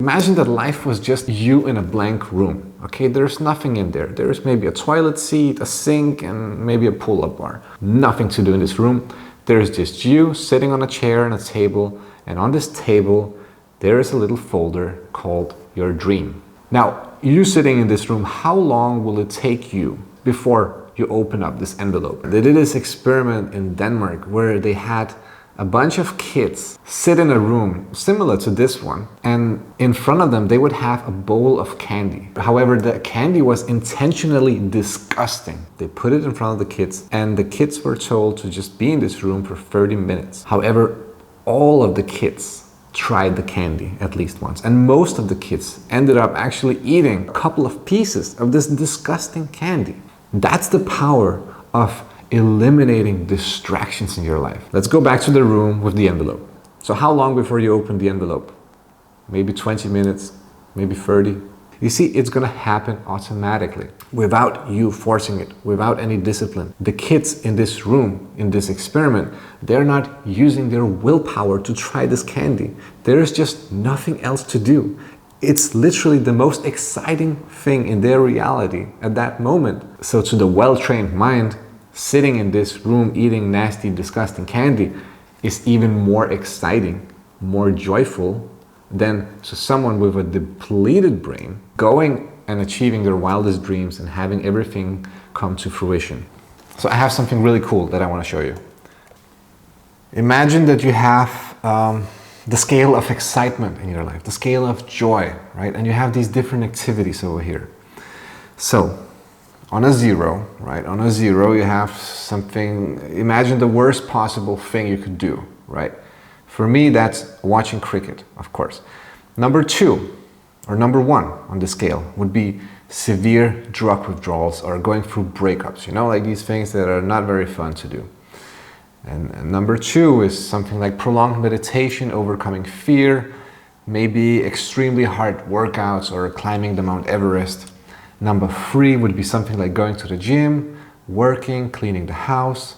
Imagine that life was just you in a blank room, okay? There's nothing in there. There's maybe a toilet seat, a sink, and maybe a pull-up bar. Nothing to do in this room. There's just you sitting on a chair and a table, and on this table, there is a little folder called your dream. Now, you sitting in this room, how long will it take you before you open up this envelope? They did this experiment in Denmark where they had a bunch of kids sit in a room similar to this one, and in front of them they would have a bowl of candy. However, the candy was intentionally disgusting. They put it in front of the kids, and the kids were told to just be in this room for 30 minutes. However, all of the kids tried the candy at least once, and most of the kids ended up actually eating a couple of pieces of this disgusting candy. That's the power of eliminating distractions in your life. Let's go back to the room with the envelope. So how long before you open the envelope? Maybe 20 minutes, maybe 30. You see, it's gonna happen automatically without you forcing it, without any discipline. The kids in this room, in this experiment, they're not using their willpower to try this candy. There's just nothing else to do. It's literally the most exciting thing in their reality at that moment. So to the well-trained mind, sitting in this room eating nasty, disgusting candy is even more exciting, more joyful than to someone with a depleted brain going and achieving their wildest dreams and having everything come to fruition. So I have something really cool that I want to show you. Imagine that you have the scale of excitement in your life, the scale of joy, right? And you have these different activities over here. So on a 0, right? On a 0, you have something, imagine the worst possible thing you could do, right? For me, that's watching cricket, of course. Number 2, or number 1 on the scale would be severe drug withdrawals or going through breakups, you know, like these things that are not very fun to do. And number 2 is something like prolonged meditation, overcoming fear, maybe extremely hard workouts or climbing the Mount Everest. Number 3 would be something like going to the gym, working, cleaning the house.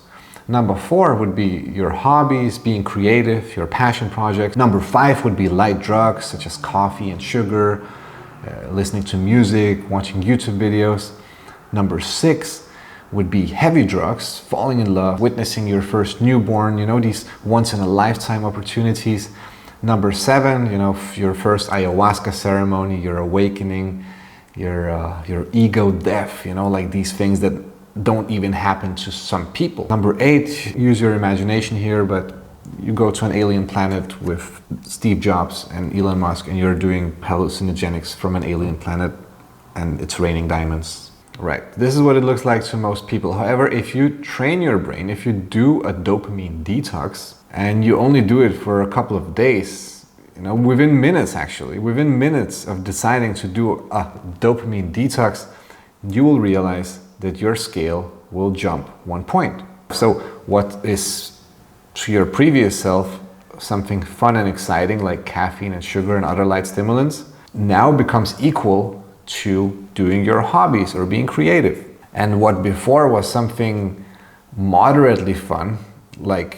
Number 4 would be your hobbies, being creative, your passion projects. Number 5 would be light drugs such as coffee and sugar, listening to music, watching YouTube videos. Number 6 would be heavy drugs, falling in love, witnessing your first newborn, you know, these once in a lifetime opportunities. Number 7, you know, your first ayahuasca ceremony, your awakening, your ego death, you know, like these things that don't even happen to some people. Number 8, use your imagination here, but you go to an alien planet with Steve Jobs and Elon Musk and you're doing hallucinogenics from an alien planet and it's raining diamonds. Right, this is what it looks like to most people. However, if you train your brain, if you do a dopamine detox and you only do it for a couple of days, you know, within minutes actually, within minutes of deciding to do a dopamine detox, you will realize that your scale will jump 1 point. So what is to your previous self something fun and exciting like caffeine and sugar and other light stimulants now becomes equal to doing your hobbies or being creative. And what before was something moderately fun, like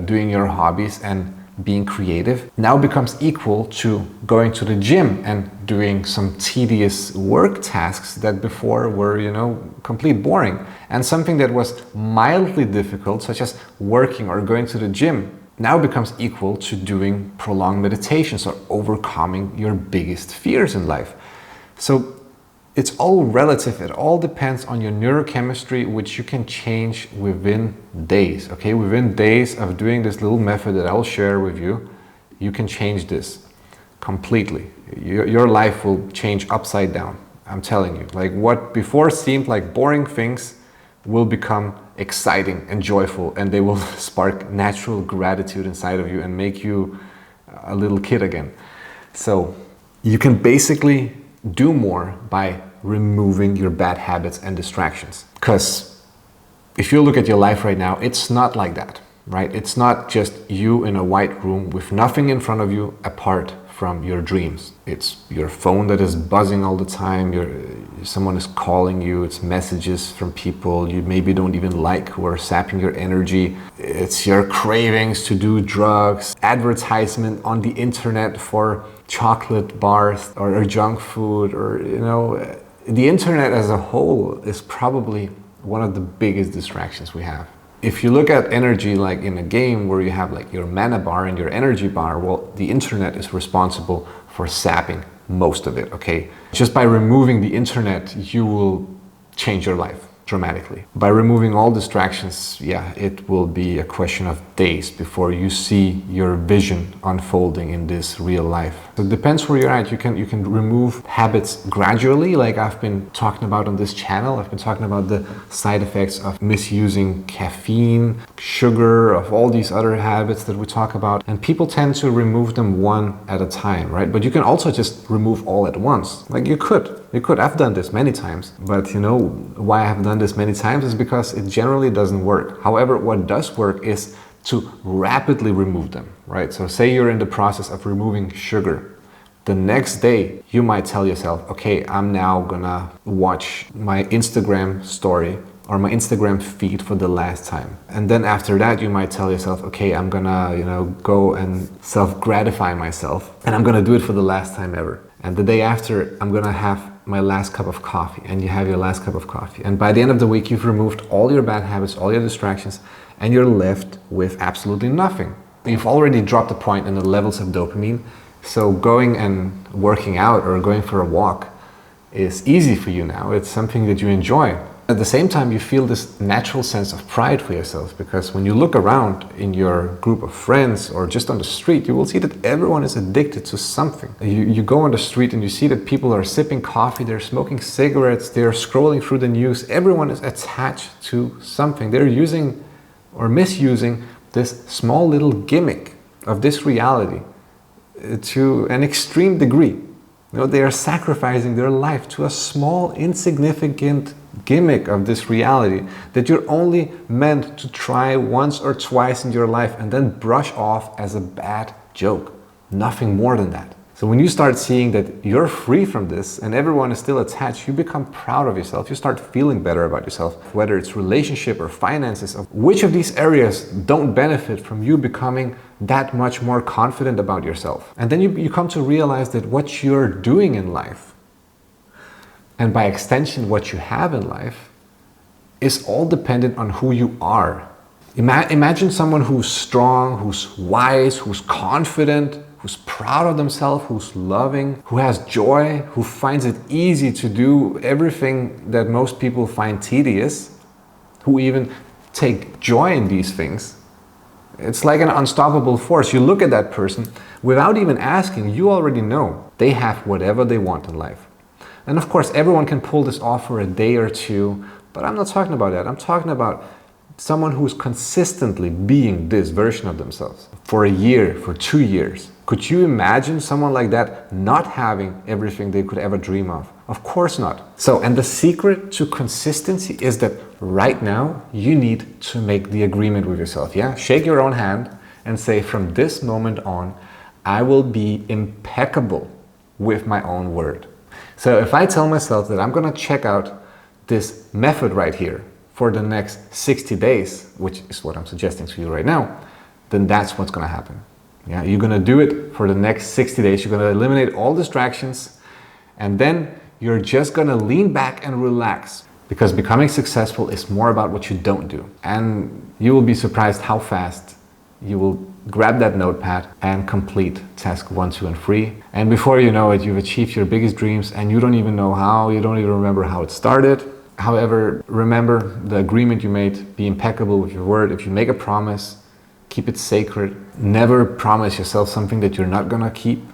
doing your hobbies and being creative, now becomes equal to going to the gym and doing some tedious work tasks that before were, you know, complete boring. And something that was mildly difficult, such as working or going to the gym, now becomes equal to doing prolonged meditations or overcoming your biggest fears in life. So it's all relative. It all depends on your neurochemistry, which you can change within days, okay? Within days of doing this little method that I will share with you, you can change this completely. Your life will change upside down. I'm telling you, like what before seemed like boring things will become exciting and joyful, and they will spark natural gratitude inside of you and make you a little kid again. So you can basically do more by removing your bad habits and distractions. Because if you look at your life right now, it's not like that, right? It's not just you in a white room with nothing in front of you apart from your dreams. It's your phone that is buzzing all the time, someone is calling you, it's messages from people you maybe don't even like who are sapping your energy. It's your cravings to do drugs, advertisement on the internet for chocolate bars or junk food, or the internet as a whole is probably one of the biggest distractions we have. If you look at energy like in a game where you have like your mana bar and your energy bar, well, the internet is responsible for sapping most of it, okay? Just by removing the internet, you will change your life dramatically. By removing all distractions, yeah, it will be a question of days before you see your vision unfolding in this real life. So it depends where you're at. You can remove habits gradually, like I've been talking about on this channel. I've been talking about the side effects of misusing caffeine, sugar, of all these other habits that we talk about. And people tend to remove them one at a time, right? But you can also just remove all at once. Like you could. I've done this many times, but why I have done this many times is because it generally doesn't work. However, what does work is to rapidly remove them, right? So say you're in the process of removing sugar. The next day, you might tell yourself, okay, I'm now gonna watch my Instagram story or my Instagram feed for the last time. And then after that, you might tell yourself, okay, I'm gonna, go and self-gratify myself, and I'm gonna do it for the last time ever. And the day after, I'm gonna have my last cup of coffee, and you have your last cup of coffee. And by the end of the week, you've removed all your bad habits, all your distractions, and you're left with absolutely nothing. You've already dropped the point in the levels of dopamine, so going and working out or going for a walk is easy for you now. It's something that you enjoy. At the same time, you feel this natural sense of pride for yourself, because when you look around in your group of friends or just on the street, you will see that everyone is addicted to something. You go on the street and you see that people are sipping coffee, they're smoking cigarettes, they're scrolling through the news. Everyone is attached to something. They're using or misusing this small little gimmick of this reality to an extreme degree. They are sacrificing their life to a small, insignificant gimmick of this reality that you're only meant to try once or twice in your life and then brush off as a bad joke. Nothing more than that. So when you start seeing that you're free from this and everyone is still attached, you become proud of yourself. You start feeling better about yourself, whether it's relationship or finances. Which of these areas don't benefit from you becoming that much more confident about yourself? And then you come to realize that what you're doing in life, and by extension what you have in life, is all dependent on who you are. Imagine someone who's strong, who's wise, who's confident, who's proud of themselves, who's loving, who has joy, who finds it easy to do everything that most people find tedious, who even take joy in these things. It's like an unstoppable force. You look at that person, without even asking, you already know they have whatever they want in life. And of course, everyone can pull this off for a day or two, but I'm not talking about that. I'm talking about someone who's consistently being this version of themselves for a year, for 2 years. Could you imagine someone like that not having everything they could ever dream of? Of course not. So, and the secret to consistency is that right now you need to make the agreement with yourself. Yeah, shake your own hand and say, from this moment on, I will be impeccable with my own word. So if I tell myself that I'm gonna check out this method right here for the next 60 days, which is what I'm suggesting to you right now, then that's what's gonna happen. Yeah, you're gonna do it for the next 60 days. You're gonna eliminate all distractions, and then you're just gonna lean back and relax, because becoming successful is more about what you don't do. And you will be surprised how fast you will grab that notepad and complete task 1, 2, and 3. And before you know it, you've achieved your biggest dreams, and you don't even know how, you don't even remember how it started. However, remember the agreement you made, be impeccable with your word. If you make a promise, keep it sacred. Never promise yourself something that you're not gonna keep.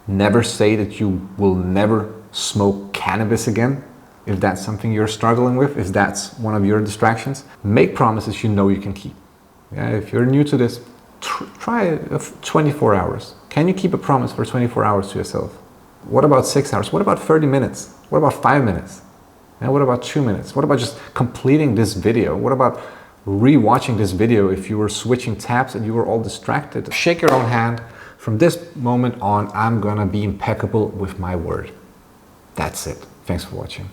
Never say that you will never smoke cannabis again, if that's something you're struggling with, if that's one of your distractions. Make promises you know you can keep. Yeah, if you're new to this, try 24 hours. Can you keep a promise for 24 hours to yourself? What about 6 hours? What about 30 minutes? What about 5 minutes? And what about 2 minutes? What about just completing this video? What about re-watching this video if you were switching tabs and you were all distracted? Shake your own hand. From this moment on, I'm gonna be impeccable with my word. That's it. Thanks for watching.